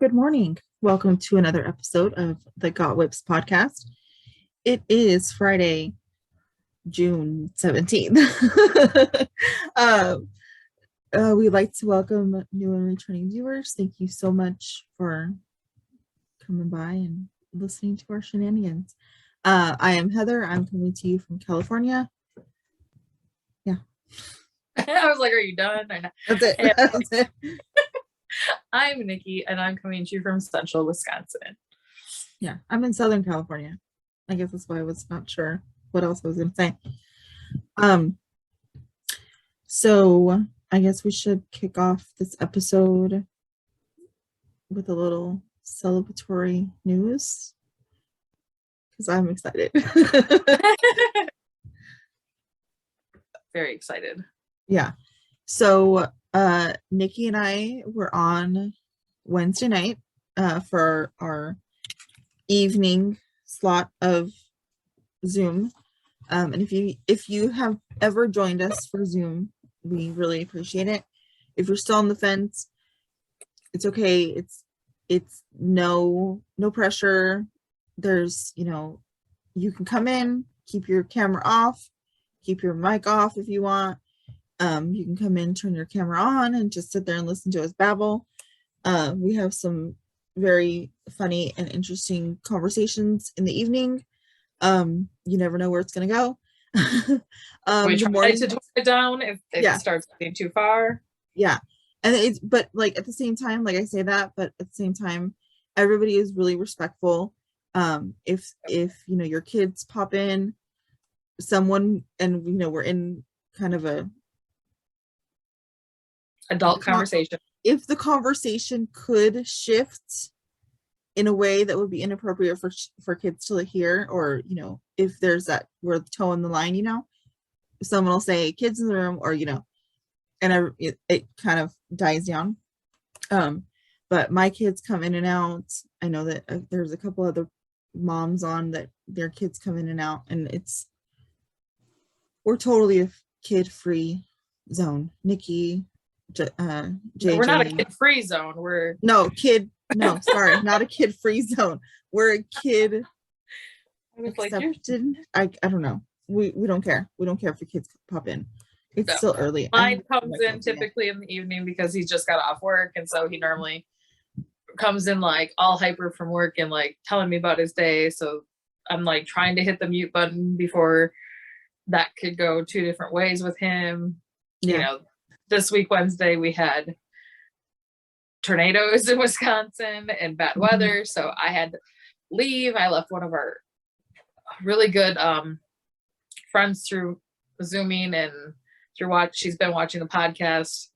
Good morning. Welcome to another episode of the Got Whips podcast. It is Friday, June 17th. We'd like to welcome new and returning viewers. Thank you so much for coming by and listening to our shenanigans. I am Heather. I'm coming to you from California. Yeah. I was like, are you done? That's it. That's it. I'm Nicci, and I'm coming to you from Central Wisconsin. Yeah, I'm in Southern California. I guess that's why I was not sure what else I was going to say. So I guess we should kick off this episode with a little celebratory news because I'm excited. Very excited. Yeah. So Nicci and I were on Wednesday night for our evening slot of Zoom. And if you have ever joined us for Zoom, we really appreciate it. If you're still on the fence, it's okay. It's no pressure. There's, you can come in, keep your camera off, keep your mic off if you want. You can come in, turn your camera on, and just sit there and listen to us babble. We have some very funny and interesting conversations in the evening. You never know where it's going to go. We try to tone it down if it starts getting too far. Yeah. And but like at the same time, like I say that, but at the same time, everybody is really respectful. If your kids pop in, someone, and we're in kind of a adult conversation. If the conversation could shift in a way that would be inappropriate for kids to hear, or if there's that we're towing the line, someone will say kids in the room, or and it kind of dies down. But my kids come in and out. I know that there's a couple other moms on that their kids come in and out, and we're totally a kid-free zone. Nicci, JJ. We're not a kid-free zone. Sorry, not a kid-free zone. We're a kid accepted. I don't know. We don't care. We don't care if the kids pop in. It's still early. Mine comes in typically in the evening because he's just got off work, and so he normally comes in like all hyper from work and like telling me about his day. So I'm like trying to hit the mute button before that could go two different ways with him. Yeah. This week Wednesday we had tornadoes in Wisconsin and bad weather, so I had to leave. I left one of our really good friends through Zooming and she's been watching the podcast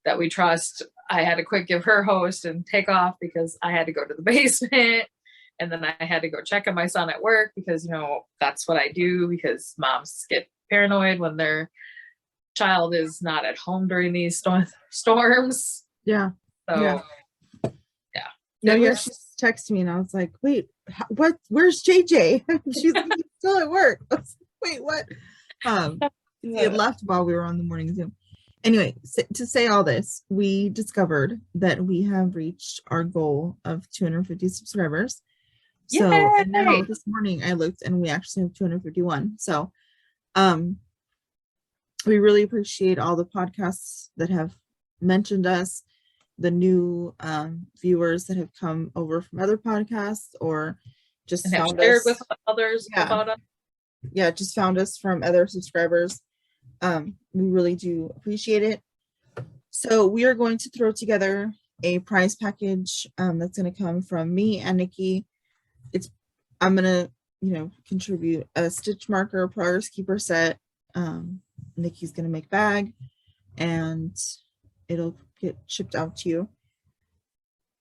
that we trust. I had to quick give her host and take off because I had to go to the basement, and then I had to go check on my son at work because that's what I do, because moms get paranoid when their child is not at home during these storms. Yeah. So yeah. She texted me and I was like, wait, what? Where's JJ? She's still at work. I was like, wait, what? He had left while we were on the morning Zoom. Anyway, to say all this, we discovered that we have reached our goal of 250 subscribers. So and now this morning I looked and we actually have 251. So we really appreciate all the podcasts that have mentioned us, the new viewers that have come over from other podcasts or just and found shared us with others about us. Yeah, just found us from other subscribers. We really do appreciate it. So we are going to throw together a prize package that's going to come from me and Nicci. I'm going to contribute a stitch marker progress keeper set. Nicci's going to make bag and it'll get shipped out to you.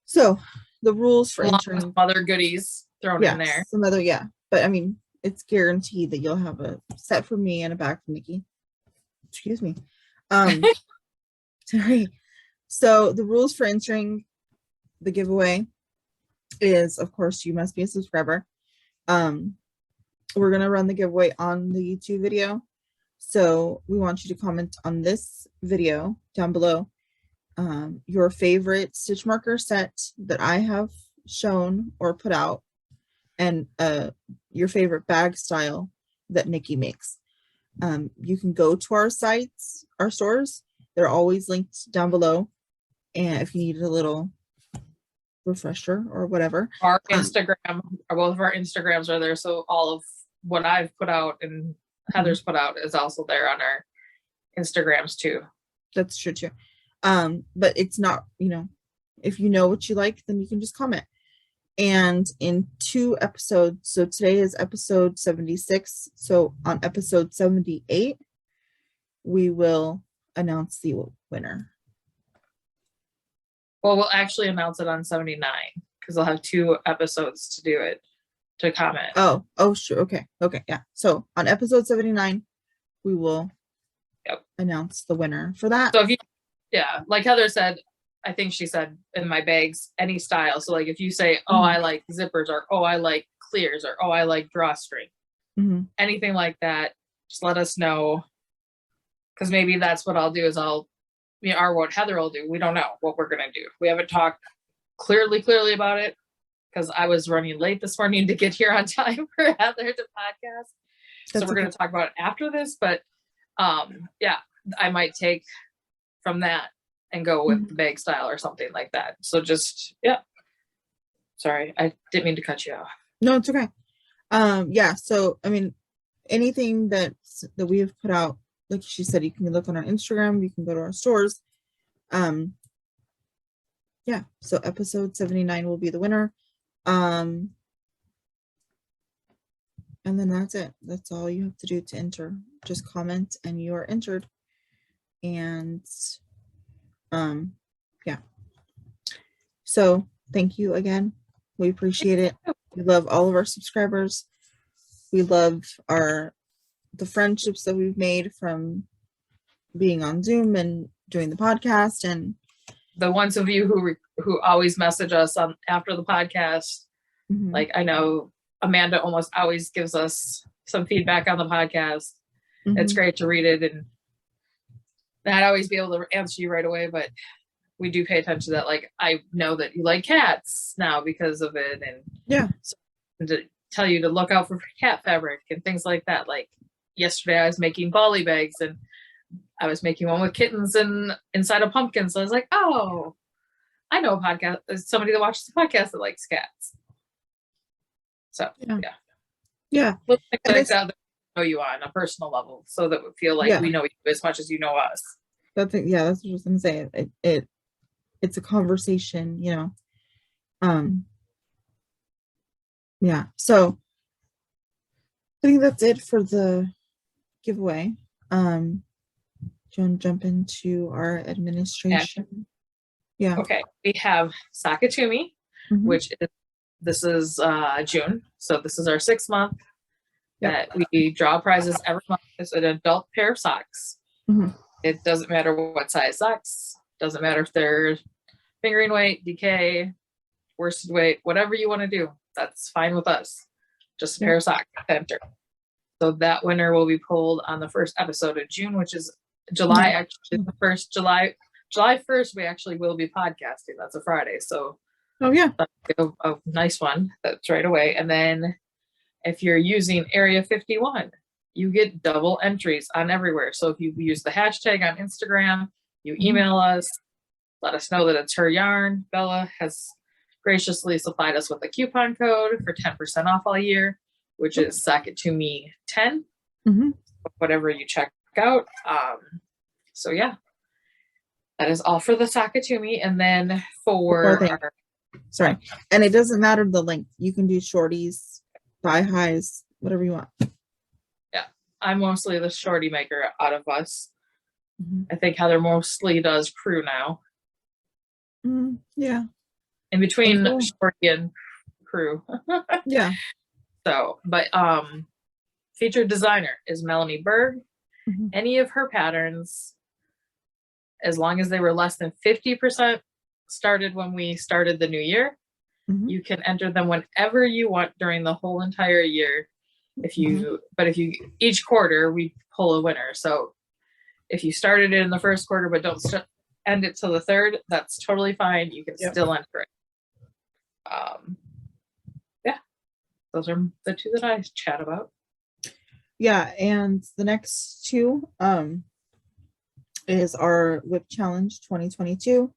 So the rules for entering, some other goodies thrown in there. Some other, but I mean, it's guaranteed that you'll have a set for me and a bag for Nicci. Excuse me. Sorry. So the rules for entering the giveaway is, of course, you must be a subscriber. We're going to run the giveaway on the YouTube video. So we want you to comment on this video down below your favorite stitch marker set that I have shown or put out, and your favorite bag style that Nicci makes. You can go to our sites, our stores. They're always linked down below. And if you need a little refresher or whatever. Our Instagram, or both of our Instagrams are there. So all of what I've put out and Heather's put out is also there on our Instagrams too. That's true too. But it's not, if you know what you like, then you can just comment. And in 2 episodes, so today is episode 76. So on episode 78, we will announce the winner. Well, we'll actually announce it on 79 because I'll have 2 episodes to do it, to comment. Oh, sure. Okay. Yeah. So on episode 79, we will announce the winner for that. So if you, like Heather said, I think she said in my bags, any style. So like if you say, oh, I like zippers, or oh, I like clears, or oh, I like drawstring, anything like that, just let us know. Because maybe that's what I'll do is or what Heather will do. We don't know what we're going to do. We haven't talked clearly about it because I was running late this morning to get here on time for Heather to podcast. So we're going to talk about it after this. But I might take from that and go with the bag style or something like that. So just, sorry, I didn't mean to cut you off. No, it's okay. So, I mean, anything that we have put out, like she said, you can look on our Instagram, you can go to our stores. So episode 79 will be the winner. And then that's it. That's all you have to do to enter. Just comment and you are entered. And so thank you again. We appreciate it. We love all of our subscribers. We love the friendships that we've made from being on Zoom and doing the podcast, and the ones of you who always message us after the podcast. Like I know Amanda almost always gives us some feedback on the podcast. It's great to read it and not always be able to answer you right away, but we do pay attention to that. Like I know that you like cats now because of it, and and to tell you to look out for cat fabric and things like that. Like yesterday I was making volley bags and I was making one with kittens and inside a pumpkin. So I was like, oh, I know a podcast. There's somebody that watches the podcast that likes cats. So yeah. We'll take things out that we know you on a personal level, so that we feel like we know you as much as you know us. That's what I was gonna say. It's a conversation, So I think that's it for the giveaway. Do you want to jump into our administration? Yeah. Okay. We have Sakatumi, which this is June. So this is our 6th month that we draw prizes every month. It's an adult pair of socks. It doesn't matter what size socks. Doesn't matter if they're fingering weight, DK, worsted weight, whatever you want to do. That's fine with us. Just a pair of socks to enter. So that winner will be pulled on the first episode of June, which is July. Actually, the first July 1st, we actually will be podcasting. That's a Friday. So a nice one. That's right away. And then if you're using Area 51, you get double entries on everywhere. So if you use the hashtag on Instagram, you email us, let us know that it's her yarn. Bella has graciously supplied us with a coupon code for 10% off all year, which is Sakatumi10, whatever you check out. So that is all for the Sakatumi. And then sorry. And it doesn't matter the length. You can do shorties, thigh highs, whatever you want. Yeah. I'm mostly the shorty maker out of us. I think Heather mostly does crew now. Yeah. In between shorty and crew. Yeah. So, but featured designer is Melanie Berg. Any of her patterns, as long as they were less than 50% started when we started the new year, you can enter them whenever you want during the whole entire year. If you each quarter we pull a winner. So if you started it in the first quarter but don't end it till the 3rd, that's totally fine. You can Yep. still enter it. Yeah, those are the 2 that I chat about. Yeah, and the next 2 is our whip challenge 2022.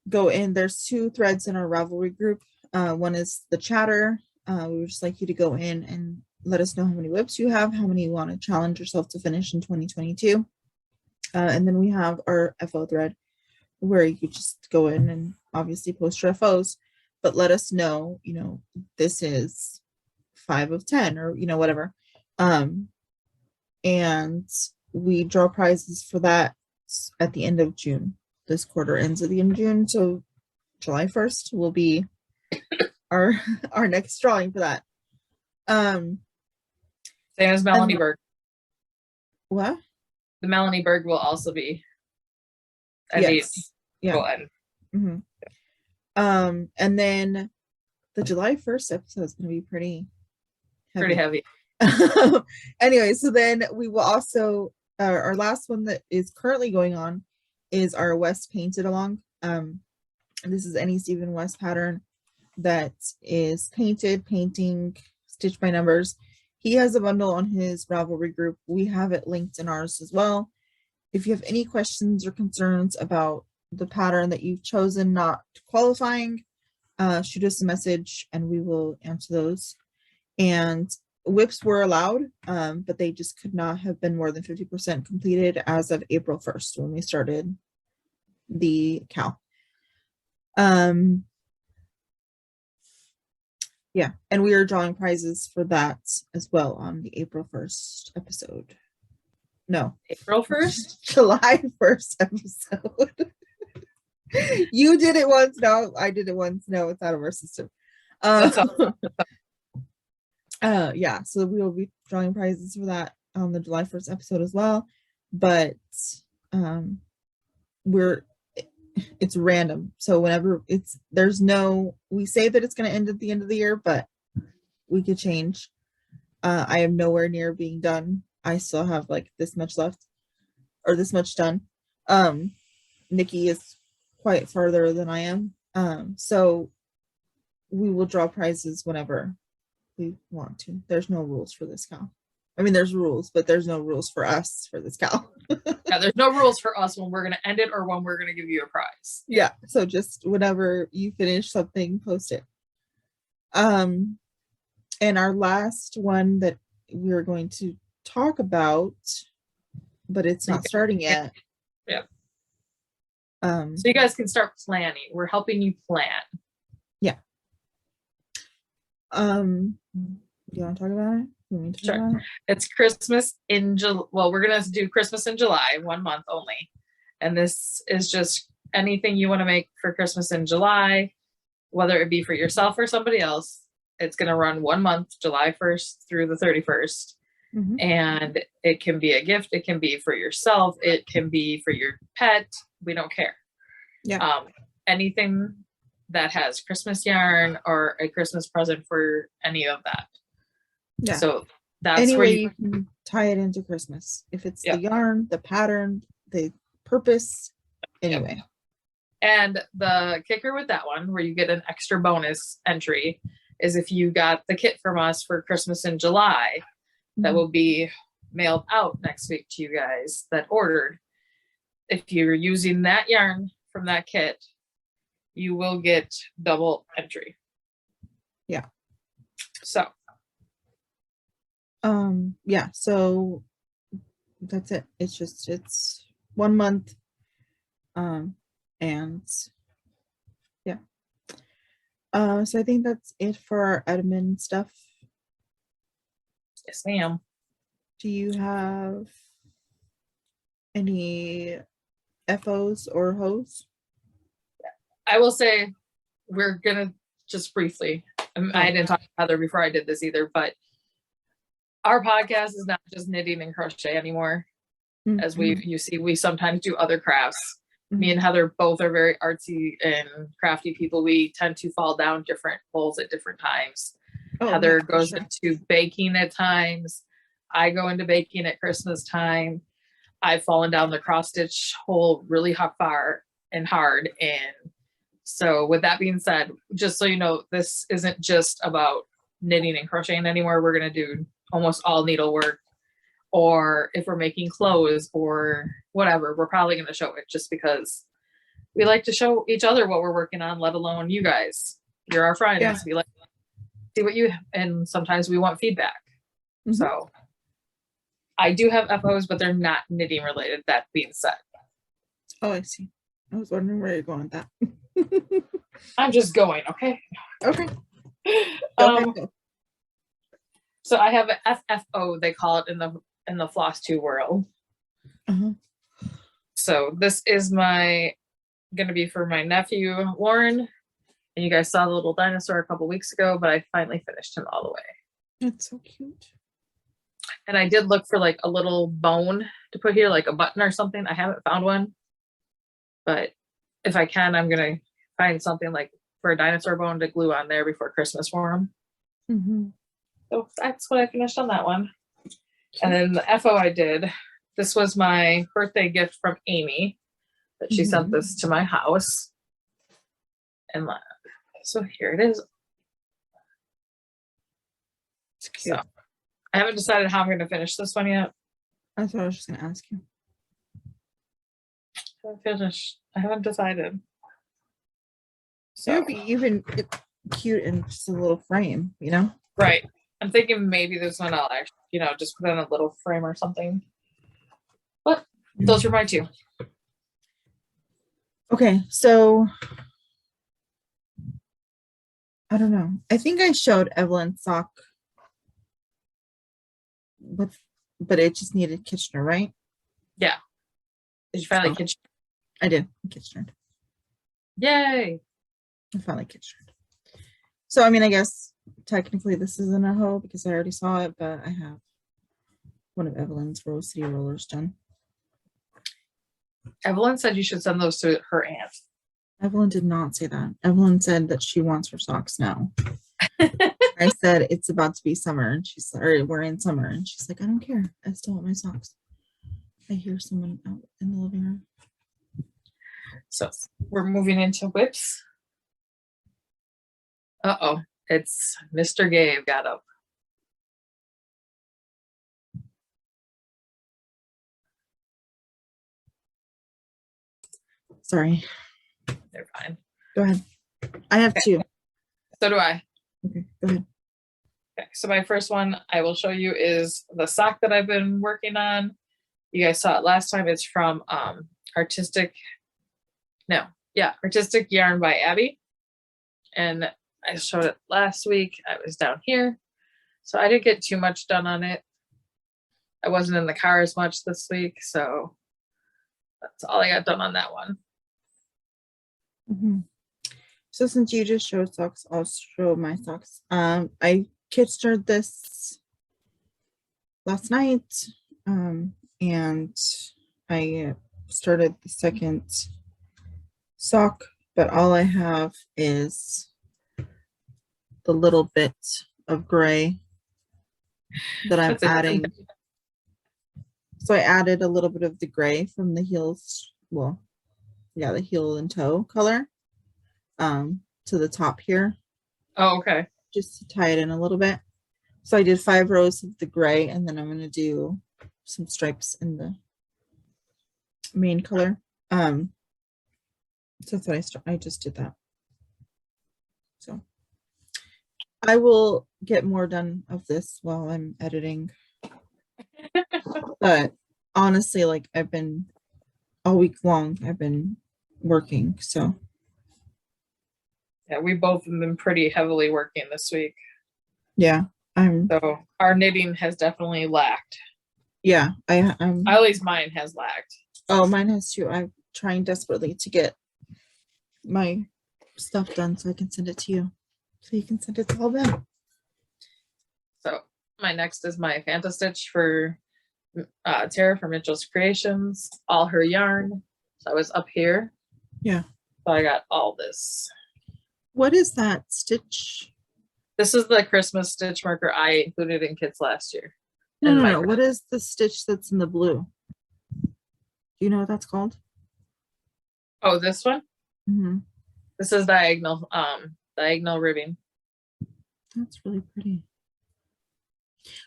Go in, there's 2 threads in our Ravelry group. One is the chatter. We would just like you to go in and let us know how many whips you have, how many you want to challenge yourself to finish in 2022. And then we have our FO thread where you could just go in and obviously post your FOs, but let us know, this is 5 of 10 or, whatever. And we draw prizes for that at the end of June. This quarter ends at the end of June. So July 1st will be our next drawing for that. Same as Melanie Berg. What? The Melanie Berg will also be. Yes. Yeah. Mm-hmm. And then the July 1st episode is going to be pretty heavy. Anyway, so then we will also our last one that is currently going on is our West Painted Along. This is any Stephen West pattern that is painting stitched by numbers. He has a bundle on his Ravelry group. We have it linked in ours as well. If you have any questions or concerns about the pattern that you've chosen not qualifying, shoot us a message and we will answer those. And whips were allowed, but they just could not have been more than 50% completed as of April 1st when we started the KAL. Yeah, and we are drawing prizes for that as well on the April 1st episode. No. April 1st? July 1st episode. You did it once. No, I did it once. No, it's out of our system. Yeah, so we will be drawing prizes for that on the July 1st episode as well. But it's random. So whenever we say that it's going to end at the end of the year, but we could change. I am nowhere near being done. I still have like this much left or this much done. Nicci is quite farther than I am. So we will draw prizes whenever we want to. There's no rules for this KAL. I mean, there's rules, but there's no rules for us for this KAL. Yeah, there's no rules for us when we're going to end it or when we're going to give you a prize. Yeah, so just whenever you finish something, post it. And our last one that we're going to talk about, but it's not starting yet. Yeah. So you guys can start planning. We're helping you plan. Yeah. Do you want to talk about it? Sure. It's Christmas in July. Well, we're going to do Christmas in July, 1 month only. And this is just anything you want to make for Christmas in July, whether it be for yourself or somebody else. It's going to run 1 month, July 1st through the 31st. Mm-hmm. And it can be a gift. It can be for yourself. It can be for your pet. We don't care. Yeah. Anything that has Christmas yarn or a Christmas present for any of that. Yeah. So that's anyway, where you can tie it into Christmas. If it's the yarn, the pattern, the purpose, anyway. And the kicker with that one, where you get an extra bonus entry, is if you got the kit from us for Christmas in July, that will be mailed out next week to you guys that ordered. If you're using that yarn from that kit, you will get double entry. Yeah. So. Yeah, so that's it. It's 1 month. And yeah. So I think that's it for our admin stuff. Yes, ma'am. Do you have any FOs or HOs? I will say we're gonna just briefly. I didn't talk to Heather before I did this either, but our podcast is not just knitting and crochet anymore. Mm-hmm. As you see, we sometimes do other crafts. Mm-hmm. Me and Heather both are very artsy and crafty people. We tend to fall down different holes at different times. Heather goes into baking at times. I go into baking at Christmas time. I've fallen down the cross stitch hole really far and hard. And so with that being said, just so you know, this isn't just about knitting and crocheting anymore. We're going to do almost all needlework, or if we're making clothes or whatever, we're probably going to show it just because we like to show each other what we're working on, let alone you guys. You're our friends. Yeah. We like to see what you, and sometimes we want feedback. Mhm. So I do have FOs, but they're not knitting related, that being said. Oh, I see. I was wondering where you're going with that. I'm just going, okay? Okay. Go ahead. Go. So I have an FFO, they call it in the floss 2 world. Uh-huh. So this is gonna be for my nephew Warren, and you guys saw the little dinosaur a couple weeks ago, but I finally finished him all the way. It's so cute. And I did look for like a little bone to put here, like a button or something. I haven't found one, but if I can, I'm gonna find something like for a dinosaur bone to glue on there before Christmas for him. Mm-hmm. So that's what I finished on that one. And then the FO I did, this was my birthday gift from Amy, that she sent this to my house. And so here it is. It's cute. So I haven't decided how I'm going to finish this one yet. That's what I was just going to ask you. I haven't decided. So It would be even cute in just a little frame, you know? right. I'm thinking maybe this one I'll actually, just put in a little frame or something. But those are my 2. Okay, so I don't know. I think I showed Evelyn's sock but it just needed Kitchener, right? Yeah. Did you finally Kitchener? I did. Kitchener. Yay. I finally Kitchener. So I mean, I guess technically this isn't a hoe because I already saw it, but I have one of Evelyn's Rose City rollers done. Evelyn said you should send those to her aunt. Evelyn did not say that. Evelyn said that she wants her socks now. I said it's about to be summer, and she's or we're in summer, and she's like, I don't care. I still want my socks. I hear someone out in the living room. So we're moving into whips. Uh-oh, it's Mr. Gabe got up. Sorry. They're fine. Go ahead. I have 2. So do I. Okay, go ahead. Okay, so my first one I will show you is the sock that I've been working on. You guys saw it last time. It's from Artistic Yarn by Abby. And I showed it last week. I was down here. So I didn't get too much done on it. I wasn't in the car as much this week, so that's all I got done on that one. Mm-hmm. So since you just showed socks, I'll show my socks. I Kitchenered this last night, and I started the second sock, but all I have is the little bit of gray that I'm adding. So I added a little bit of the gray from the heels, well, yeah, the heel and toe color to the top here. Oh, okay. Just to tie it in a little bit. So I did 5 rows of the gray, and then I'm going to do some stripes in the main color. So that's what I just did that. So I will get more done of this while I'm editing. But honestly, like I've been all week long, I've been working, so. Yeah, we both have been pretty heavily working this week. Yeah, so our knitting has definitely lacked. Yeah, at least mine has lacked. Oh, mine has too. I'm trying desperately to get my stuff done so I can send it to you, so you can send it to all them. So my next is my Fanta Stitch for Tara from Mitchell's Creations, all her yarn. So I was up here. Yeah. So I got all this. What is that stitch? This is the Christmas stitch marker I included in kits last year. No. What is the stitch that's in the blue? Do you know what that's called? Oh, this one? Mm-hmm. This is diagonal ribbing. That's really pretty.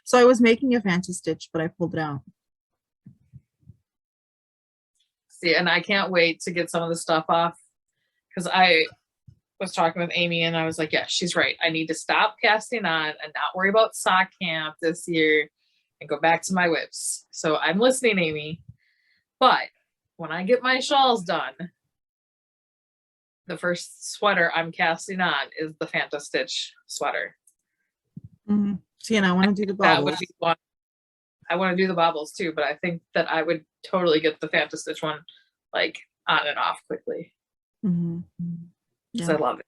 So I was making a fancy stitch, but I pulled it out. See, and I can't wait to get some of the stuff off because I was talking with Amy and I was like, yeah, she's right. I need to stop casting on and not worry about sock camp this year and go back to my whips. So I'm listening, Amy. But when I get my shawls done, the first sweater I'm casting on is the Fanta Stitch sweater. Mm-hmm. See, and I want to do the That bobbles. would be one. I want to do the bobbles too, but I think that I would totally get the Fanta Stitch one like on and off quickly. Mm-hmm. Because I love it.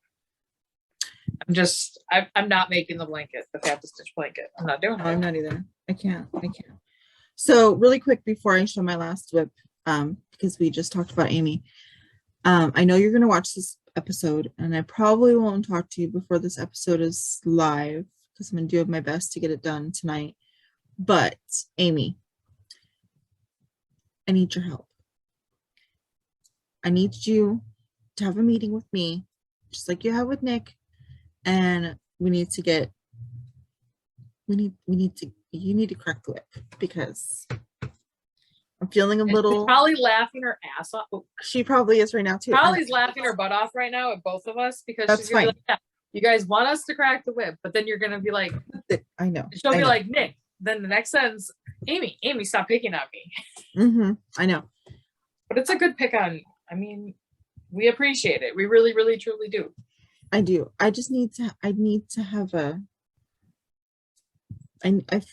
I'm not making the blanket, the Fanta Stitch blanket. I'm not doing it. No, I'm not either. I can't. So really quick before I show my last whip, because we just talked about Amy. I know you're gonna watch this episode, and I probably won't talk to you before this episode is live because I'm gonna do my best to get it done tonight. But Amy, I need your help. I need you to have a meeting with me, just like you have with Nick, and you need to crack the whip because I'm feeling a little. She's probably laughing her ass off. She probably is right now too. Probably's laughing her butt off right now at both of us because That's she's gonna fine. be like, yeah, you guys want us to crack the whip, but then you're gonna be like, I know. She'll be like, Nick. Then the next sentence, Amy, stop picking on me. Mm-hmm. I know. But it's a good pick on. I mean, we appreciate it. We really, really, truly do. I do. I just need to. I need to have a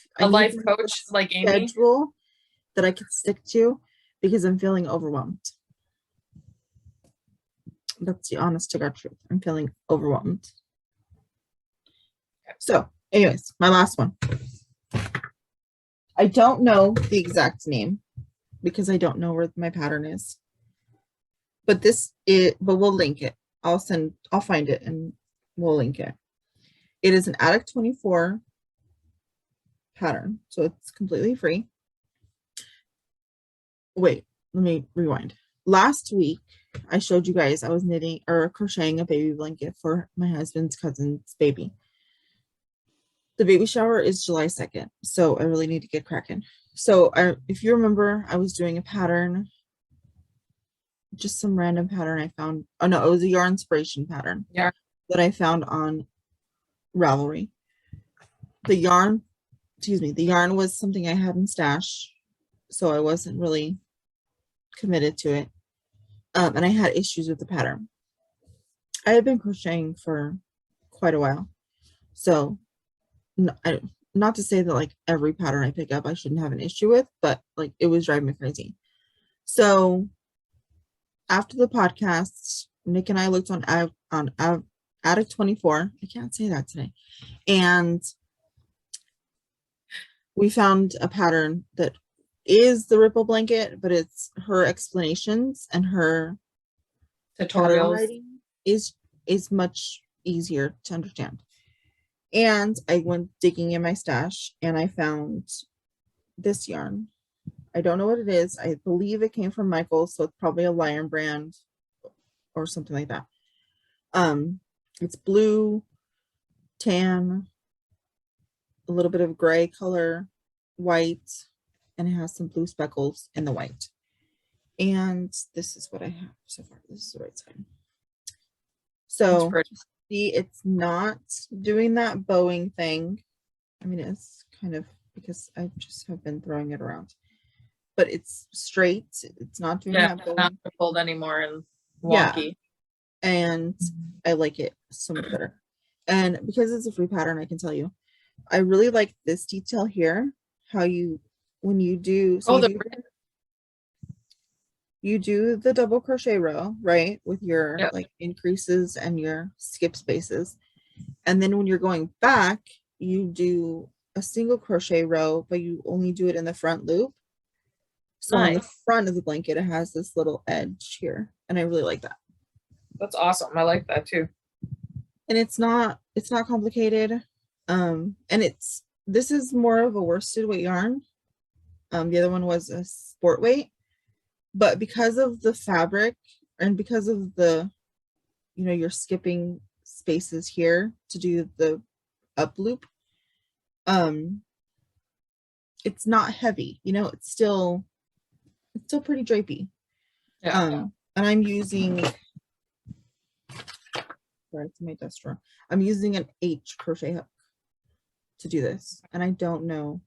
life coach like Amy. Schedule that I can stick to because I'm feeling overwhelmed. That's the honest to God truth. I'm feeling overwhelmed. So, anyways, my last one. I don't know the exact name because I don't know where my pattern is. But but we'll link it. I'll find it and we'll link it. It is an Attic 24 pattern, so it's completely free. Wait, let me rewind. Last week, I showed you guys I was knitting or crocheting a baby blanket for my husband's cousin's baby. The baby shower is July 2nd, so I really need to get cracking. So if you remember, I was doing a pattern, just some random pattern I found. Oh no, it was a yarn inspiration pattern that I found on Ravelry. The yarn was something I had in stash, so I wasn't really committed to it. And I had issues with the pattern. I had been crocheting for quite a while, so not to say that like every pattern I pick up I shouldn't have an issue with, but like it was driving me crazy. So after the podcast, Nick and I looked on Attic 24. I can't say that today, and we found a pattern that is the ripple blanket, but it's her explanations and her tutorial writing is much easier to understand. And I went digging in my stash and I found this yarn. I don't know what it is. I believe it came from Michael's, so it's probably a Lion brand or something like that. It's blue, tan, a little bit of gray color, white, and it has some blue speckles in the white. And this is what I have so far. This is the right side. So see, it's not doing that bowing thing. I mean, it's kind of because I just have been throwing it around, but it's straight. It's not doing that bowing. Not pulled anymore and wonky. Yeah. And I like it so much better. And because it's a free pattern, I can tell you, I really like this detail here. How when you do, you do the double crochet row, right? With your like increases and your skip spaces. And then when you're going back, you do a single crochet row, but you only do it in the front loop. So on the front of the blanket, it has this little edge here. And I really like that. That's awesome. I like that too. And it's not complicated. And this is more of a worsted weight yarn. The other one was a sport weight. but because of the fabric and because of the, you're skipping spaces here to do the up loop, it's not heavy, it's still pretty drapey. Yeah. And I'm using, sorry, it's my desk drawer. I'm using an H crochet hook to do this, and I don't know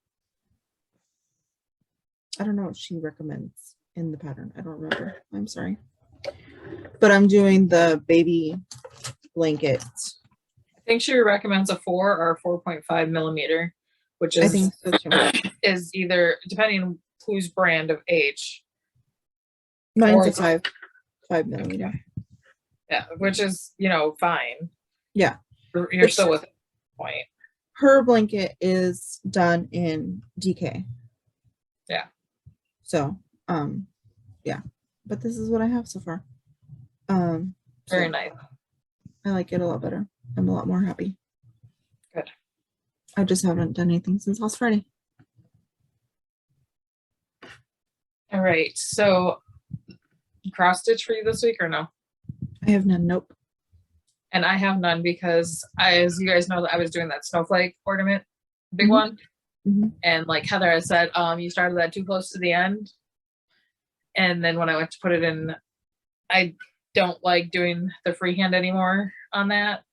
what she recommends in the pattern. I don't remember. I'm sorry. But I'm doing the baby blanket. I think she recommends a 4 or 4.5 millimeter, which I is think so too. is either depending on whose brand of H. Mine's a 5 millimeter. Okay. Yeah, which is fine. Yeah, you're still with point. Her blanket is done in DK. Yeah. So, yeah, but this is what I have so far. Very nice. I like it a lot better. I'm a lot more happy. Good. I just haven't done anything since last Friday. All right. So, cross stitch for you this week or no? I have none. Nope. And I have none because, as you guys know, I was doing that snowflake ornament, big Mhm. one. Mm-hmm. And like Heather has said, you started that too close to the end. And then when I went to put it in, I don't like doing the freehand anymore on that.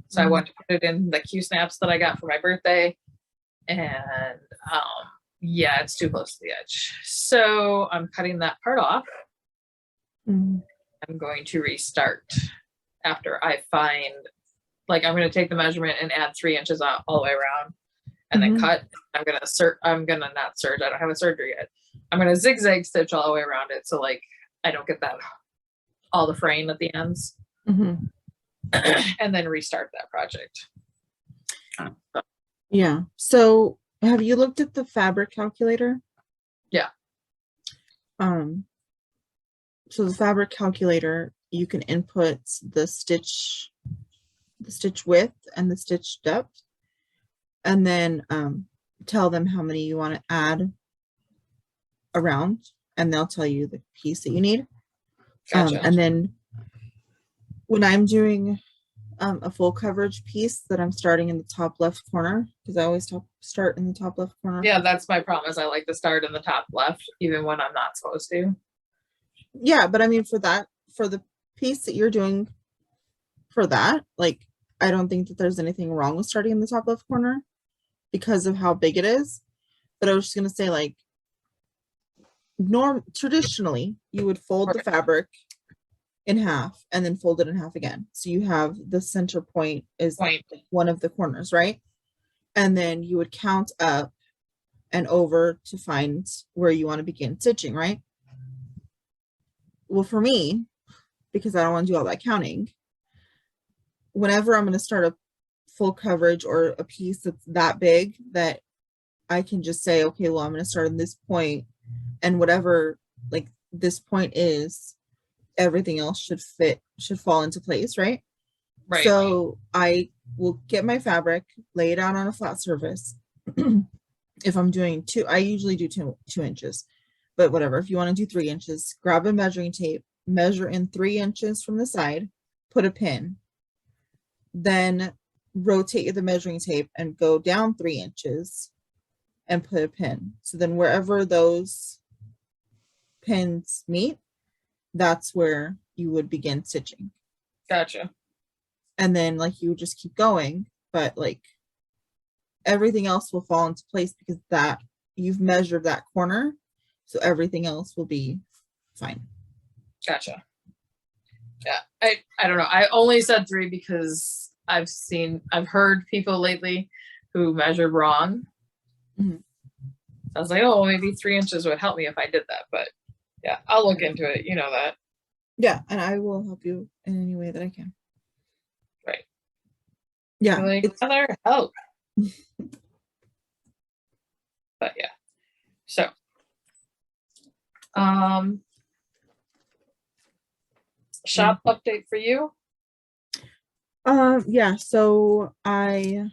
So I went to put it in the Q snaps that I got for my birthday. And yeah, it's too close to the edge. So I'm cutting that part off. Mm-hmm. I'm going to restart after I find, like, I'm going to take the measurement and add 3 inches all the way around and then cut. I'm going to not serge. I don't have a serger yet. I'm going to zigzag stitch all the way around it. So like, I don't get that, all the fraying at the ends. Mm-hmm. And then restart that project. Yeah. So have you looked at the fabric calculator? Yeah. So the fabric calculator, you can input the stitch width and the stitch depth, and then tell them how many you want to add around, and they'll tell you the piece that you need. Gotcha. And then when I'm doing a full coverage piece that I'm starting in the top left corner, because I always start in the top left corner. Yeah, that's my problem, is I like to start in the top left even when I'm not supposed to. Yeah, but I mean, for the piece that you're doing for that, like, I don't think that there's anything wrong with starting in the top left corner because of how big it is. But I was just gonna say, like, traditionally you would fold the fabric in half and then fold it in half again. So you have the center point is one of the corners, right? And then you would count up and over to find where you want to begin stitching, right? Well, for me, because I don't want to do all that counting, whenever I'm going to start a full coverage or a piece that's that big, that I can just say, okay, well, I'm going to start in this point, and whatever like this point is, everything else should fall into place, right? Right. So I will get my fabric, lay it out on a flat surface. If I'm doing I usually do 2 inches, but whatever. If you want to do 3 inches, grab a measuring tape, measure in 3 inches from the side, put a pin, then rotate the measuring tape and go down 3 inches and put a pin. So then wherever those pins meet, that's where you would begin stitching. Gotcha. And then like you would just keep going, but like everything else will fall into place because that you've measured that corner, so everything else will be fine. Gotcha. Yeah, I don't know. I only said 3 because I've heard people lately who measured wrong. Mm-hmm. I was like, oh, maybe 3 inches would help me if I did that, but yeah, I'll look into it. You know that. Yeah, and I will help you in any way that I can. Right. Yeah. Like, other help. But yeah. So shop update for you. Yeah, so I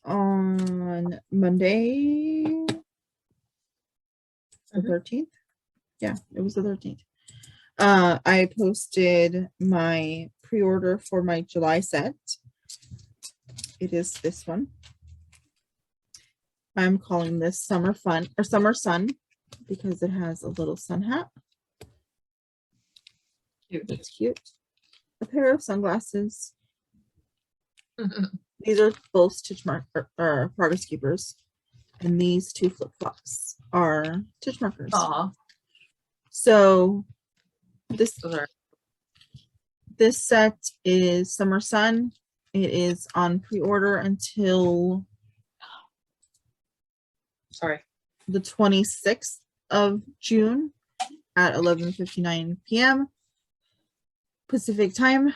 on Monday, 13th. Yeah, it was the 13th. I posted my pre-order for my July set. It is this one. I'm calling this Summer Fun or Summer Sun because it has a little sun hat. Cute. It's cute. A pair of sunglasses. These are both stitch mark or progress keepers, and these two flip-flops are stitch markers. So this set is Summer Sun. It is on pre-order until the 26th of June at 11:59 p.m. Pacific time.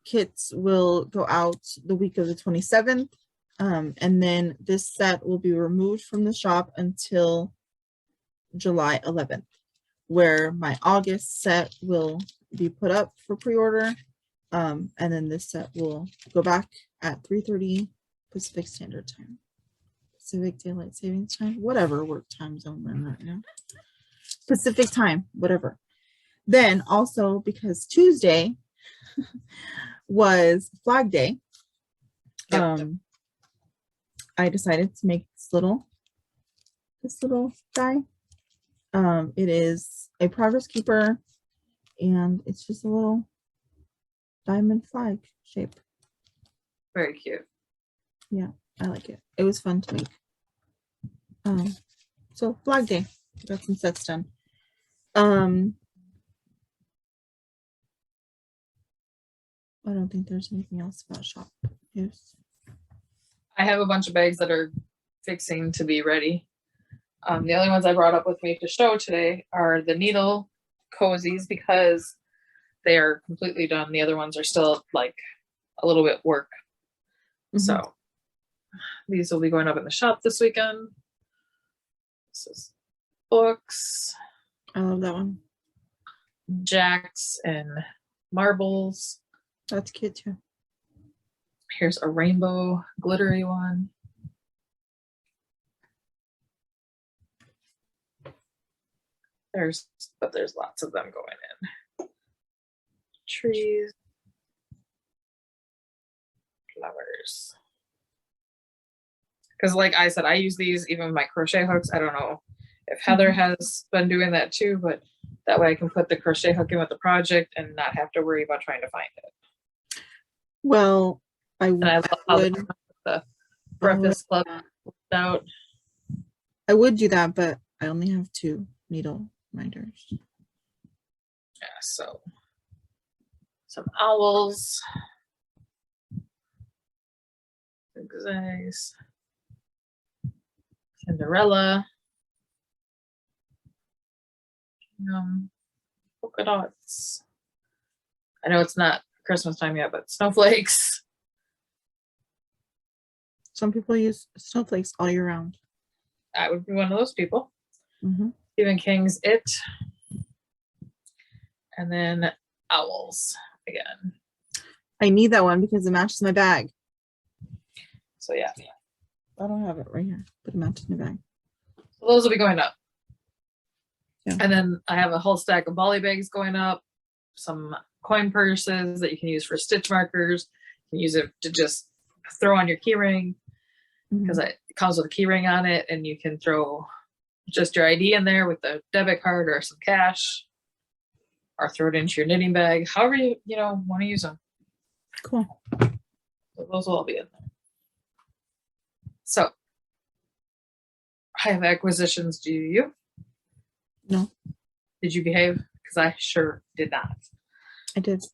Kits will go out the week of the 27th. And then this set will be removed from the shop until July 11th, where my August set will be put up for pre-order. And then this set will go back at 3:30 Pacific Standard Time. Pacific Daylight Savings Time, whatever work time zone we're in right now. Pacific time, whatever. Then also because Tuesday was Flag Day, I decided to make this little guy. It is a progress keeper, and it's just a little diamond flag shape. Very cute. Yeah, I like it. It was fun to make. So Flag Day, got some sets done. I don't think there's anything else about shop news. I have a bunch of bags that are fixing to be ready. The only ones I brought up with me to show today are the needle cozies because they are completely done. The other ones are still like a little bit work. So these will be going up in the shop this weekend. This is books. I love that one. Jacks and marbles. That's cute too. Here's a rainbow glittery one. There's lots of them going in. Trees. Flowers. Because like I said, I use these even with my crochet hooks. I don't know if Heather has been doing that too, but that way I can put the crochet hook in with the project and not have to worry about trying to find it. Well, I love how the breakfast club out. I would do that, but I only have 2 needle minders. Yeah, so some owls. Zigzags. Cinderella. Polka dots. I know it's not Christmas time yet, but snowflakes. Some people use snowflakes all year round. I would be one of those people. Stephen King's It. And then owls again. I need that one because it matches my bag. So yeah. I don't have it right here, but it matches my bag. So those will be going up. Yeah. And then I have a whole stack of volley bags going up. Some coin purses that you can use for stitch markers. You can use it to just throw on your key ring because it comes with a key ring on it, and you can throw just your ID in there with a debit card or some cash, or throw it into your knitting bag, however you want to use them. Cool. So those will all be in there. So I have acquisitions. Do you? No. Did you behave? Because I sure did not. I did.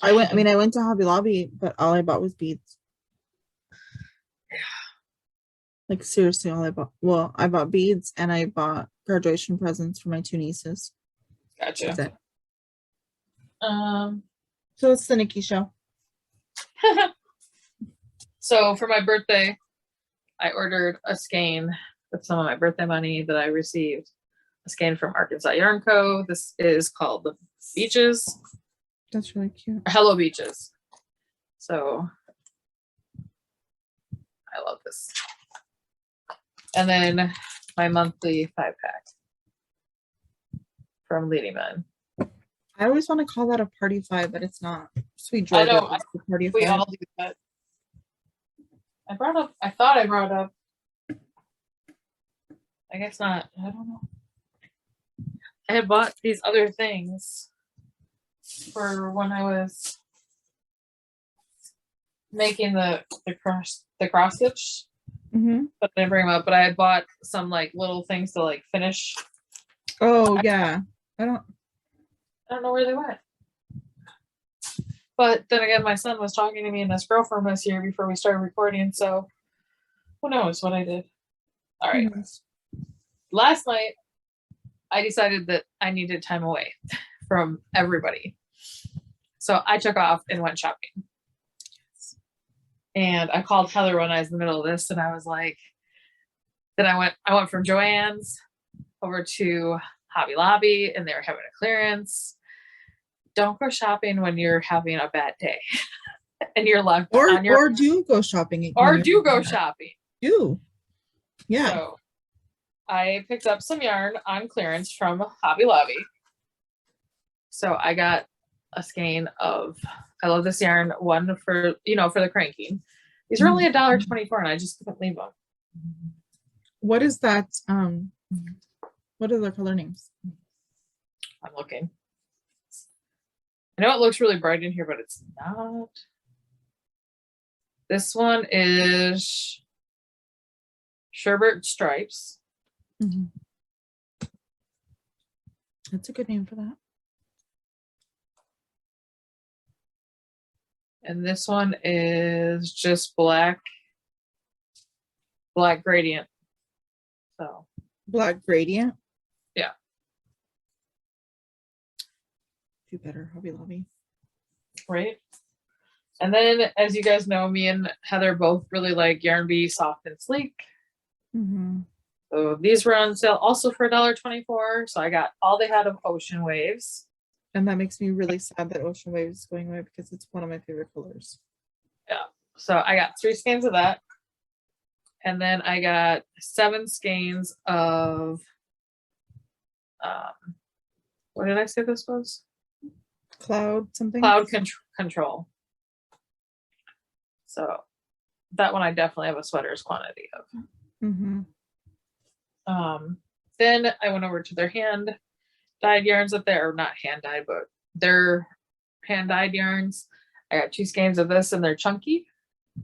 I went to Hobby Lobby, but all I bought was beads. Yeah. Like seriously, all I bought. Well, I bought beads and I bought graduation presents for my 2 nieces. Gotcha. That's it. So it's the Nicci show. So for my birthday, I ordered a skein with some of my birthday money that I received. A skein from Arkansas Yarn Co. This is called the Beaches. That's really cute. Hello Beaches. So I love this. And then my monthly 5-pack from Lady Man. I always want to call that a party 5, but it's not. Sweet I Georgia know, is the party we 5. all do that. I thought I brought up, I guess not, I don't know. I had bought these other things for when I was making the cross stitch, Mm-hmm. but I didn't bring them up. But I had bought some like little things to like finish. Oh yeah. I don't know where they went. But then again, my son was talking to me and his girlfriend was here before we started recording, so who knows what I did. All right. Last night, I decided that I needed time away from everybody. So I took off and went shopping. And I called Heather when I was in the middle of this, and I was like, then I went from Joann's over to Hobby Lobby, and they were having a clearance. Don't go shopping when you're having a bad day and you're left on your, or do go shopping. or do go shopping. Do. Yeah. So I picked up some yarn on clearance from Hobby Lobby. So I got a skein of, I love this yarn, one for, for the cranking. These are only $1.24 and I just couldn't leave them. What is that? What are their color names? I'm looking. I know it looks really bright in here, but it's not. This one is Sherbet Stripes. Mm-hmm. That's a good name for that. And this one is just black gradient. So Black gradient. Yeah. Do better, Hobby Lobby. Right. And then, as you guys know, me and Heather both really like Yarn Bee Soft and Sleek. Mm-hmm. So these were on sale also for $1.24. So I got all they had of Ocean Waves. And that makes me really sad that Ocean Waves is going away because it's one of my favorite colors. Yeah. So I got 3 skeins of that. And then I got 7 skeins of, what did I say this was? Cloud something? Cloud Control. So that one I definitely have a sweater's quantity of. Mm-hmm. Then I went over to their hand dyed yarns that they're not hand dyed, but they're hand dyed yarns. I got 2 skeins of this and they're chunky to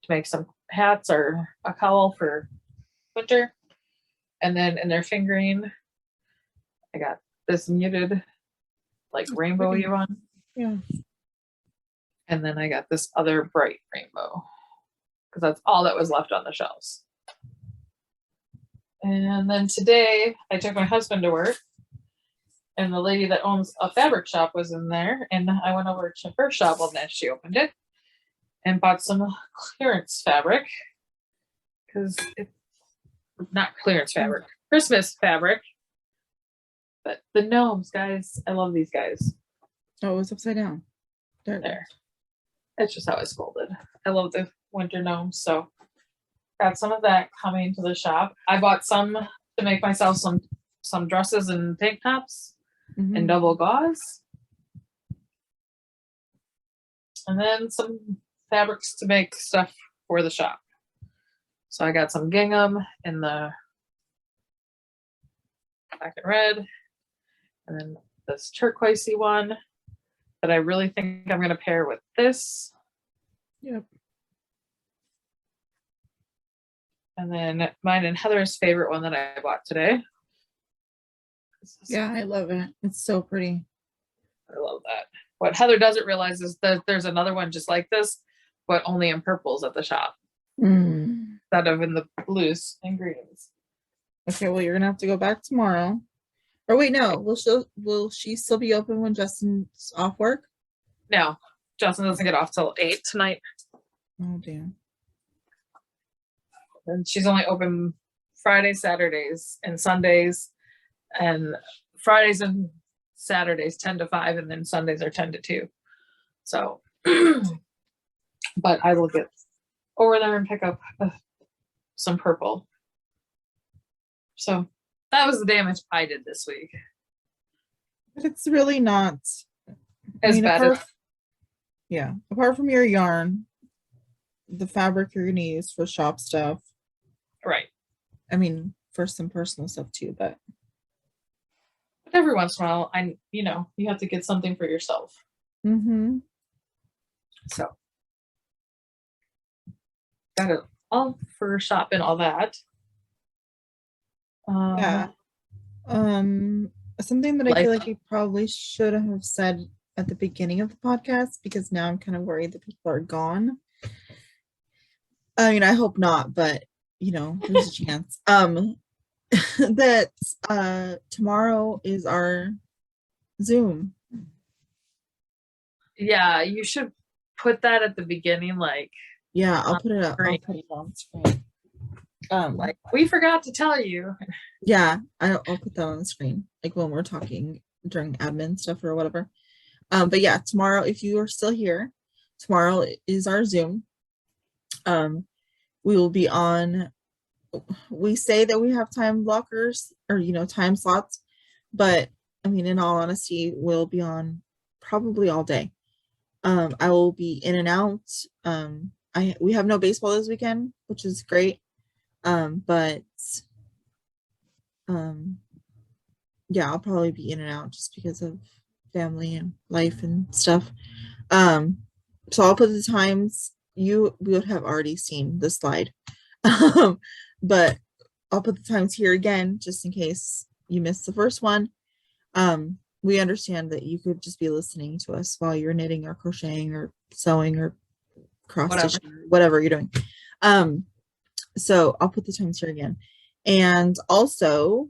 make some hats or a cowl for winter. And then in their fingering, I got this muted, like rainbow-y one. Yeah. And then I got this other bright rainbow because that's all that was left on the shelves. And then today I took my husband to work and the lady that owns a fabric shop was in there, and I went over to her shop when she opened it and bought some clearance fabric because it's not clearance fabric, Christmas fabric. But the gnomes, guys, I love these guys. Oh, it was upside down. There. That's just how it's folded. I love the winter gnomes, so got some of that coming to the shop. I bought some to make myself some dresses and tank tops and double gauze. And then some fabrics to make stuff for the shop. So I got some gingham in the black and red. And then this turquoisey one that I really think I'm going to pair with this. Yep. And then mine and Heather's favorite one that I bought today. Yeah, I love it. It's so pretty. I love that. What Heather doesn't realize is that there's another one just like this, but only in purples at the shop. Instead of in the blues and greens. Okay, well, you're gonna have to go back tomorrow. Or wait, no. Will she still be open when Justin's off work? No, Justin doesn't get off till 8 tonight. Oh damn. And she's only open Fridays, Saturdays, and Sundays. And Fridays and Saturdays 10 to 5, and then Sundays are 10 to 2. So, but I will get over there and pick up some purple. So that was the damage I did this week. But it's really not As bad as apart from your yarn, the fabric you're gonna use for shop stuff. right. I mean, for some personal stuff too, but Every once in a while, you have to get something for yourself. So got it all for shop and all that. yeah. Something that I feel like we probably should have said at the beginning of the podcast, because now I'm kind of worried that people are gone. I mean, I hope not, but there's a chance. That tomorrow is our Zoom. Yeah, you should put that at the beginning, like. Yeah, I'll put it up. I'll put it on screen. Like, we forgot to tell you. Yeah, I'll put that on the screen, like when we're talking during admin stuff or whatever. But yeah, tomorrow, if you are still here, tomorrow is our Zoom. We will be on. We say that we have time blockers or time slots, but I mean, in all honesty, we'll be on probably all day. I will be in and out. We have no baseball this weekend, which is great. But yeah, I'll probably be in and out just because of family and life and stuff. So I'll put the times. We would have already seen the slide. But I'll put the times here again, just in case you missed the first one. We understand that you could just be listening to us while you're knitting or crocheting or sewing or cross stitching, whatever you're doing. So I'll put the times here again. And also,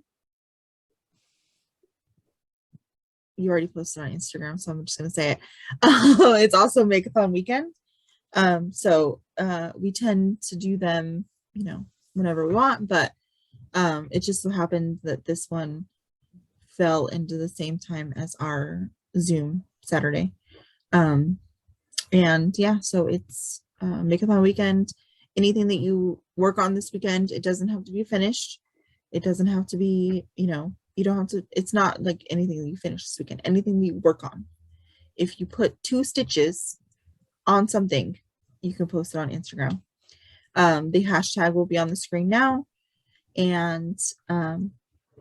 you already posted on Instagram, so I'm just going to say it. It's also Make-a-thon weekend. So we tend to do them, whenever we want, but it just so happened that this one fell into the same time as our Zoom Saturday. And yeah, so it's Make-a-thon weekend. Anything that you work on this weekend, it doesn't have to be finished. It doesn't have to be, you don't have to, it's not like anything that you finish this weekend, anything that you work on. If you put 2 stitches on something, you can post it on Instagram. The hashtag will be on the screen now. And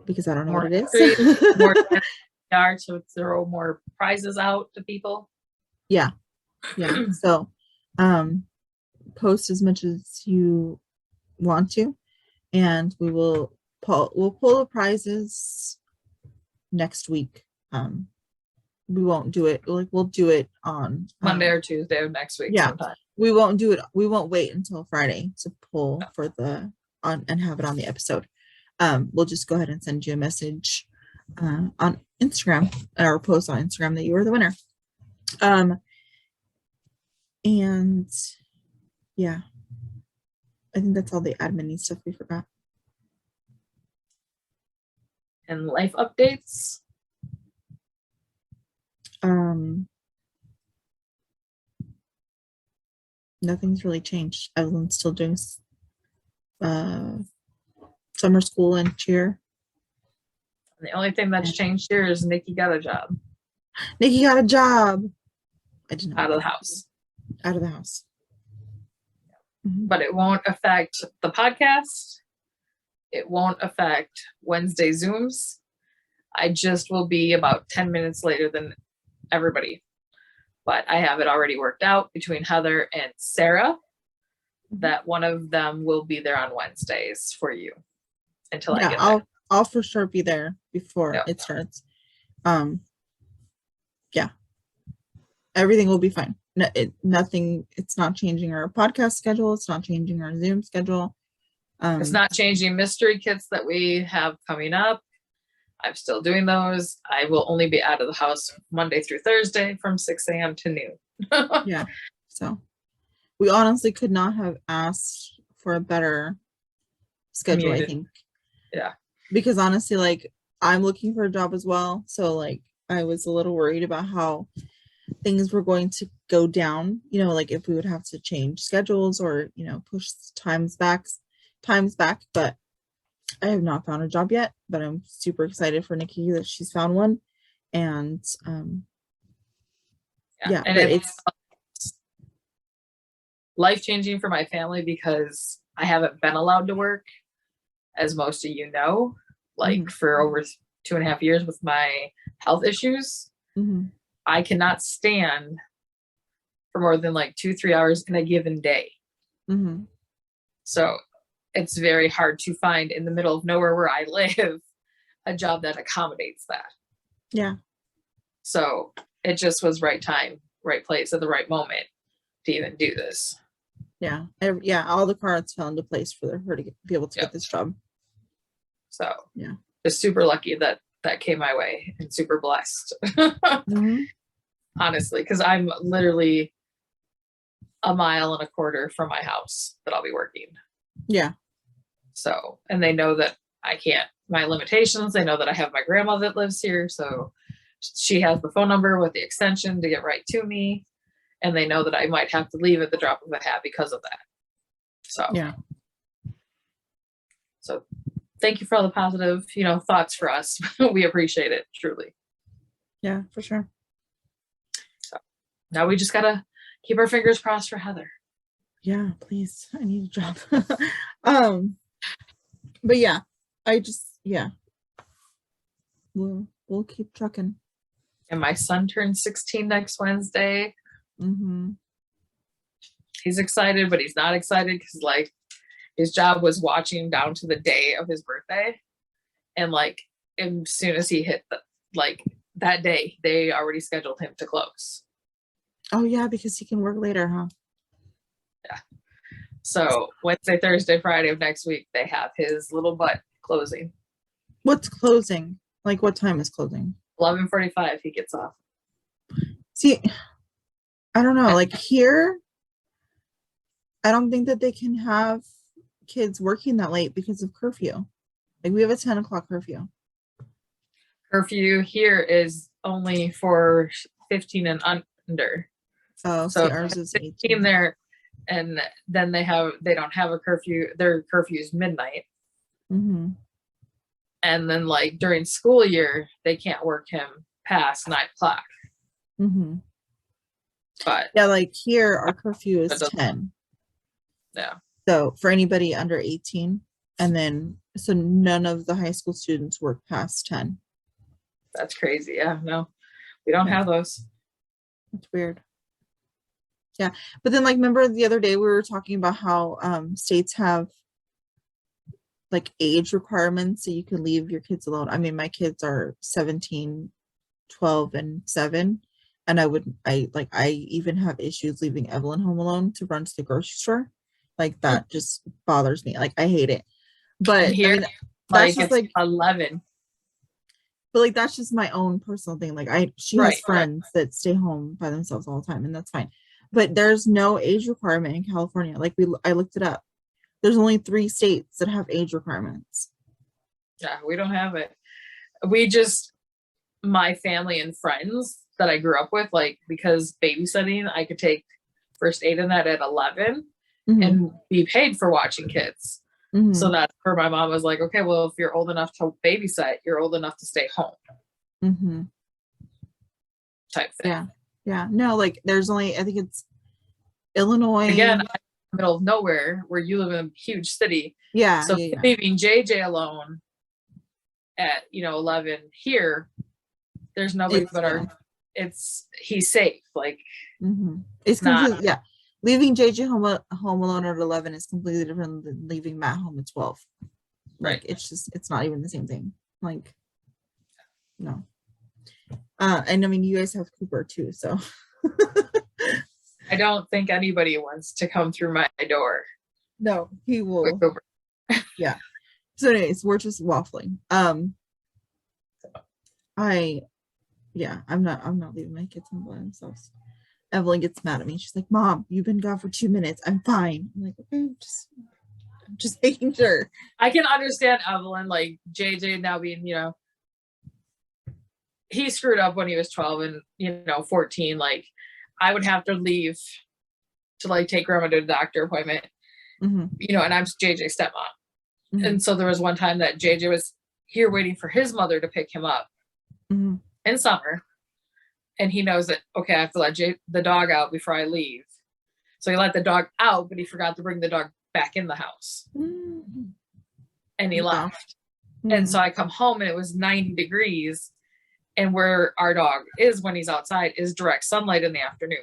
because I don't know what it is. More to throw more prizes out to people. Yeah. So post as much as you want to, and we'll pull the prizes next week. We won't do it, we'll do it on Monday or Tuesday of next week. Yeah, sometime. we won't wait until Friday to pull for the and have it on the episode. We'll just go ahead and send you a message on Instagram, or post on Instagram that you were the winner. And yeah, I think that's all the admin stuff we forgot. And life updates. Nothing's really changed. Evelyn's still doing summer school and cheer. The only thing that's changed here is Nicci got a job. Nicci got a job. I didn't know. Out of the house. Out of the house. But it won't affect the podcast. It won't affect Wednesday Zooms. I just will be about 10 minutes later than everybody. But I have it already worked out between Heather and Sarah that one of them will be there on Wednesdays for you until I get there. I'll for sure be there before it starts. Yeah. Everything will be fine. It's not changing our podcast schedule. It's not changing our Zoom schedule. It's not changing mystery kits that we have coming up. I'm still doing those. I will only be out of the house Monday through Thursday from 6 a.m. to noon. Yeah. So we honestly could not have asked for a better schedule, I think. Yeah. Because honestly, like, I'm looking for a job as well. So like I was a little worried about how things were going to go down, like if we would have to change schedules or, push times back. But I have not found a job yet, but I'm super excited for Nicci that she's found one. And yeah, and but it's life-changing for my family because I haven't been allowed to work, as most of you know, like for over 2.5 years with my health issues. I cannot stand for more than like 2-3 hours in a given day. So it's very hard to find in the middle of nowhere where I live a job that accommodates that. Yeah. So it just was right time, right place at the right moment to even do this. Yeah. Yeah. All the cards fell into place for her to be able to get this job. So yeah, just super lucky that that came my way and super blessed. Honestly, because I'm literally 1.25 miles from my house that I'll be working. Yeah. So, and they know that I can't, my limitations. They know that I have my grandma that lives here. So she has the phone number with the extension to get right to me. And they know that I might have to leave at the drop of a hat because of that. So, yeah. So thank you for all the positive, thoughts for us. We appreciate it, truly. Yeah, for sure. So now we just gotta keep our fingers crossed for Heather. Yeah, please. I need a job. But yeah, we'll keep trucking. And my son turns 16 next Wednesday. He's excited, but he's not excited because like his job was watching down to the day of his birthday. And like as soon as he hit that day, they already scheduled him to close. Oh yeah, because he can work later, huh? Yeah. So Wednesday, Thursday, Friday of next week, they have his little butt closing. What's closing? Like what time is closing? 11:45 he gets off. See, I don't know. Like here, I don't think that they can have kids working that late because of curfew. Like we have a 10 o'clock curfew. Curfew here is only for 15 and under. Oh, so ours is 18 there, and then they don't have a curfew. Their curfew is midnight. And then like during school year, they can't work him past 9 o'clock. But yeah, like here our curfew is 10. Yeah. So for anybody under 18, and then so none of the high school students work past 10. That's crazy. Yeah, no, we don't have those. It's weird. Yeah, but then like remember the other day we were talking about how states have like age requirements so you can leave your kids alone. I mean, my kids are 17, 12, and 7. And I even have issues leaving Evelyn home alone to run to the grocery store. Like that just bothers me. Like I hate it. But here, I mean, that's just like 11. But like that's just my own personal thing. Like she has friends that stay home by themselves all the time, and that's fine. But there's no age requirement in California. Like I looked it up. There's only 3 states that have age requirements. Yeah, we don't have it. We just, my family and friends that I grew up with, like because babysitting, I could take first aid in that at 11 and be paid for watching kids. So that's where my mom was like, okay, well, if you're old enough to babysit, you're old enough to stay home. Type thing. Yeah. No, like there's only, I think it's Illinois. Again, middle of nowhere where you live in a huge city. Yeah. So leaving JJ alone at 11 here, there's nobody he's safe. Like it's completely leaving JJ home alone at 11 is completely different than leaving Matt home at 12. Like it's not even the same thing. Like no. And I mean you guys have Cooper too, so I don't think anybody wants to come through my door. No, he will. Yeah. So anyways, we're just waffling. I'm not leaving my kids home by themselves. Evelyn gets mad at me. She's like, Mom, you've been gone for 2 minutes. I'm fine. I'm like, okay, I'm just making sure. I can understand Evelyn, like JJ now being, he screwed up when he was 12 and 14. Like I would have to leave to like take grandma to a doctor appointment, and I'm JJ's stepmom. And so there was one time that JJ was here waiting for his mother to pick him up in summer. And he knows that, okay, I have to let the dog out before I leave. So he let the dog out, but he forgot to bring the dog back in the house. And he left. And so I come home and it was 90 degrees. And where our dog is when he's outside is direct sunlight in the afternoon.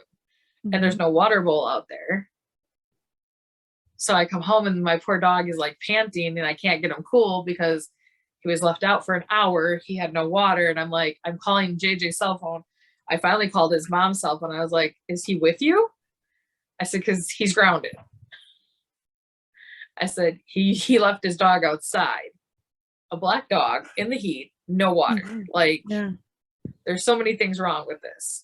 And there's no water bowl out there. So I come home and my poor dog is like panting and I can't get him cool because he was left out for an hour. He had no water. And I'm like, I'm calling JJ's cell phone. I finally called his mom's cell phone. I was like, is he with you? I said, because he's grounded. I said, he left his dog outside. A black dog in the heat, no water. Like, there's so many things wrong with this.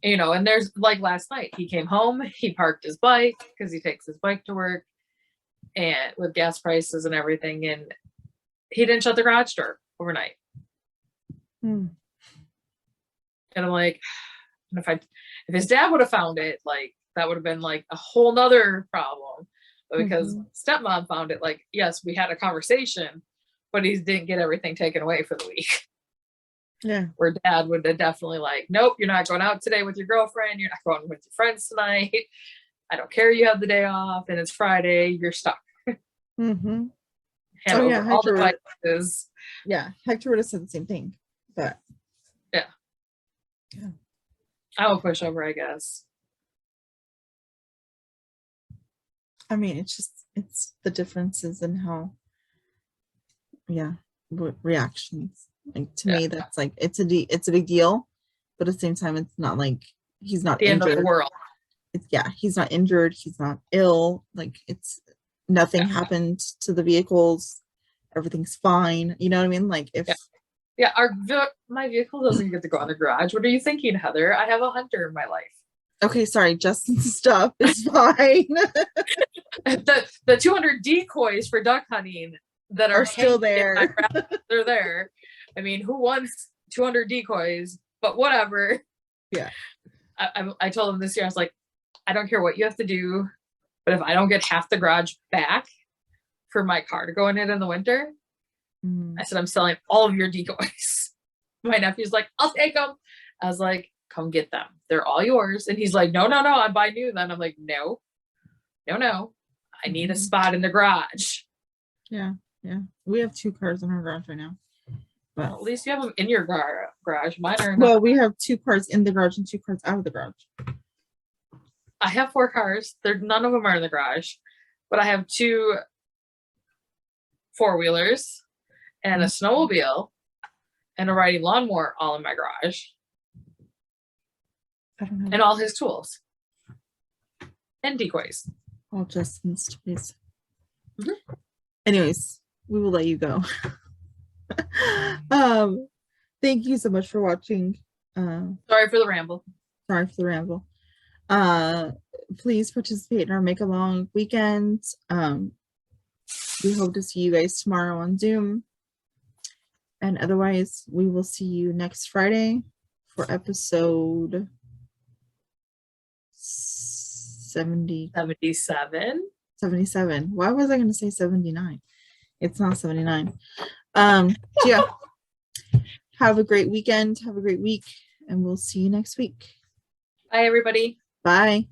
You know, and there's like last night, he came home, he parked his bike because he takes his bike to work and with gas prices and everything. And he didn't shut the garage door overnight. And I'm like, and if his dad would have found it, like that would have been like a whole nother problem. But because stepmom found it, like, yes, we had a conversation, but he didn't get everything taken away for the week. Where dad would have definitely like, nope, you're not going out today with your girlfriend. You're not going with your friends tonight. I don't care. You have the day off and it's Friday. You're stuck. Hand over all the devices. Yeah. Hector would have said the same thing, but I will push over, I guess. I mean, it's the differences in how, reactions. Like to me, that's like it's a big deal, but at the same time, it's not like he's not the injured. End of the world. He's not injured. He's not ill. Like it's nothing happened to the vehicles. Everything's fine. You know what I mean? Like if my vehicle doesn't get to go in the garage. What are you thinking, Heather? I have a hunter in my life. Okay, sorry, Justin's stuff is fine. the 200 decoys for duck hunting that are still there. They're there. I mean, who wants 200 decoys? But whatever. Yeah. I told him this year, I was like, I don't care what you have to do, but if I don't get half the garage back for my car to go in it in the winter, I said, I'm selling all of your decoys. My nephew's like, I'll take them. I was like, come get them. They're all yours. And he's like, no, I buy new. Then I'm like, no. I need a spot in the garage. Yeah. We have 2 cars in our garage right now. But well, at least you have them in your garage. Mine are well, we have 2 cars in the garage and 2 cars out of the garage. I have 4 cars. None of them are in the garage, but I have 2 4-wheelers and a snowmobile and a riding lawnmower all in my garage. I don't know. And all his tools and decoys. All Justin's toys. Anyways, we will let you go. Thank you so much for watching. Sorry for the ramble. Please participate in our make along weekend. We hope to see you guys tomorrow on Zoom, and otherwise we will see you next Friday for episode 77. Why was I going to say 79? It's not 79. Have a great weekend. Have a great week. And we'll see you next week. Bye, everybody. Bye.